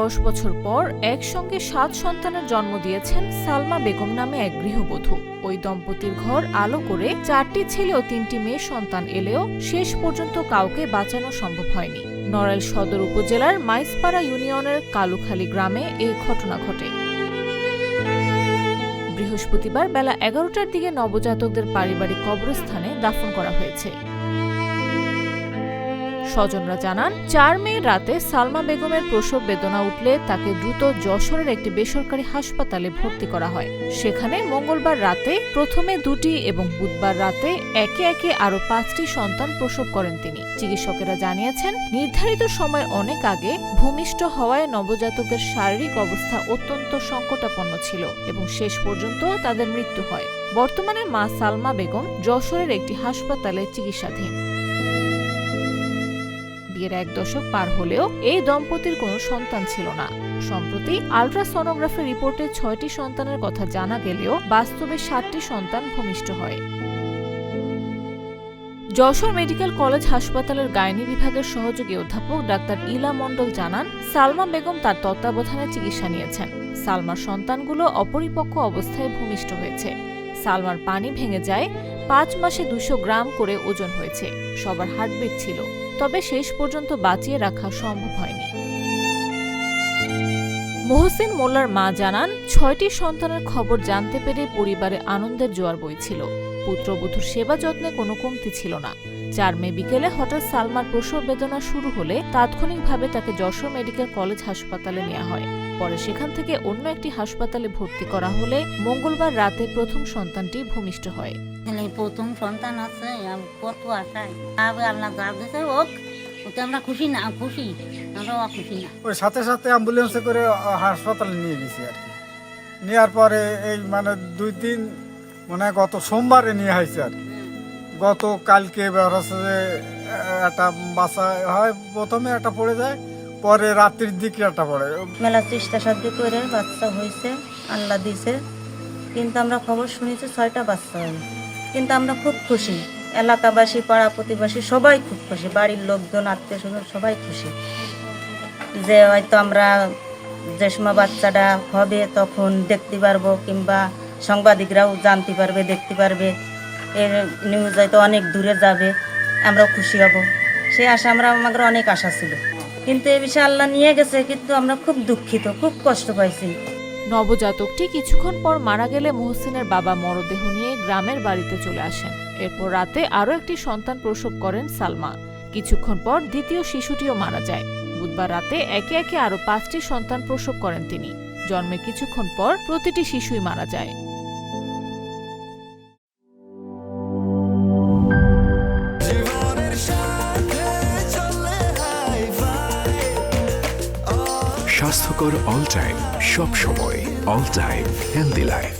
10 বছর পর একসঙ্গে 7 সন্তানের জন্ম দিয়েছেন সালমা বেগম নামে এক গৃহবধূ। ওই দম্পতির ঘর আলো করে 4টি ছেলে ও 3টি মেয়ে সন্তান এলেও শেষ পর্যন্ত কাউকে বাঁচানো সম্ভব হয়নি। নড়াইল সদর উপজেলার মাইজপাড়া ইউনিয়নের কালুখালী গ্রামে এই ঘটনা ঘটে। বৃহস্পতিবার বেলা 11টার দিকে নবজাতকদের পারিবারিক কবরস্থানে দাফন করা হয়েছে। স্বজনরা জানান, 4 মে রাতে সালমা বেগমের প্রসব বেদনা উঠলে তাকে দ্রুত যশোরের একটি বেসরকারি হাসপাতালে ভর্তি করা হয়। সেখানে মঙ্গলবার রাতে প্রথমে 2টি এবং বুধবার রাতে একে একে আরও 5টি সন্তান প্রসব করেন তিনি। চিকিৎসকেরা জানিয়েছেন, নির্ধারিত সময়ের অনেক আগে ভূমিষ্ঠ হওয়ায় নবজাতকদের শারীরিক অবস্থা অত্যন্ত সংকটাপন্ন ছিল এবং শেষ পর্যন্ত তাদের মৃত্যু হয়। বর্তমানে মা সালমা বেগম যশোরের একটি হাসপাতালে চিকিৎসাধীন। বিয়ের 1 দশক পার হলেও এই দম্পতির কোনো সন্তান ছিল না। সম্প্রতি আল্ট্রাসোনোগ্রাফি রিপোর্টে 6টি সন্তানের কথা জানা গেলেও বাস্তবে 7টি সন্তান ভূমিষ্ঠ হয়। যশোর মেডিকেল কলেজ হাসপাতালের গাইনি বিভাগের সহযোগী অধ্যাপক ডাক্তার ইলা মণ্ডল জানান, সালমা বেগম তার তত্ত্বাবধানে চিকিৎসা নিয়েছেন। সালমার সন্তানগুলো অপরিপক্ক অবস্থায় ভূমিষ্ঠ হয়েছে। সালমার পানি ভেঙে যায়, 5 মাসে 200 গ্রাম করে ওজন হয়েছে। সবার হার্টবিট ছিল, তবে শেষ পর্যন্ত বাঁচিয়ে রাখা সম্ভব হয়নি। মোহসিন মোল্লার মা জানান, 6টি সন্তানের খবর জানতে পেরে পরিবারে আনন্দের জোয়ার বইছিল। পুত্রবধূর সেবা যত্নে কোনো কমতি ছিল না। 4 মে বিকেলে হঠাৎ সালমার প্রসব বেদনা শুরু হলে তাৎক্ষণিকভাবে তাকে যশোর মেডিকেল কলেজ হাসপাতালে নেওয়া হয়। পরে সেখান থেকে অন্য একটি হাসপাতালে ভর্তি করা হলে মঙ্গলবার রাতে প্রথম সন্তানটি ভূমিষ্ঠ হয়। প্রথম সন্তান আছে, কত আশায় আল্লাহ যা দিতে হোক, ওতে আমরা খুশি না, খুশি আমরা অখুশি না। ওই সাথে সাথে অ্যাম্বুলেন্সে করে হাসপাতালে নিয়ে গেছি আর কি। নেওয়ার পরে এই 2-3 মনে হয় গত সোমবারে নিয়ে হয়েছে আর কি। গত কালকে হচ্ছে যে একটা বাচ্চা হয়, প্রথমে একটা পড়ে যায়, পরে রাত্রির দিকে একটা পড়ে। মেলা চেষ্টা সাধ্য করে বাচ্চা হয়েছে, আল্লাহ দিছে। কিন্তু আমরা খবর শুনেছি 6টা বাচ্চা হয়, কিন্তু আমরা খুব খুশি। এলাকাবাসী, পাড়া প্রতিবাসী সবাই খুব খুশি, বাড়ির লোকজন, আত্মীয় স্বজন সবাই খুশি যে হয়তো আমরা যে সময় বাচ্চাটা হবে তখন দেখতে পারবো, কিংবা সাংবাদিকরাও জানতে পারবে, দেখতে পারবে, এর নিউজ হয়তো অনেক দূরে যাবে, আমরাও খুশি হব। সেই আশা আমাদের অনেক আশা ছিল, কিন্তু এ বিষয়ে আল্লাহ নিয়ে গেছে। কিন্তু আমরা খুব দুঃখিত, খুব কষ্ট পাইছি। নবজাতকটি কিছুক্ষণ পর মারা গেলে মোহসিনের বাবা মরদেহ নিয়ে গ্রামের বাড়িতে চলে আসেন। এরপর রাতে আরও একটি সন্তান প্রসব করেন সালমা। কিছুক্ষণ পর দ্বিতীয় শিশুটিও মারা যায়। বুধবার রাতে একে একে আরও 5টি সন্তান প্রসব করেন তিনি। জন্মের কিছুক্ষণ পর প্রতিটি শিশুই মারা যায়। স্বাস্থ্যকর অল টাইম, সব সময় অল টাইম হেলদি লাইফ।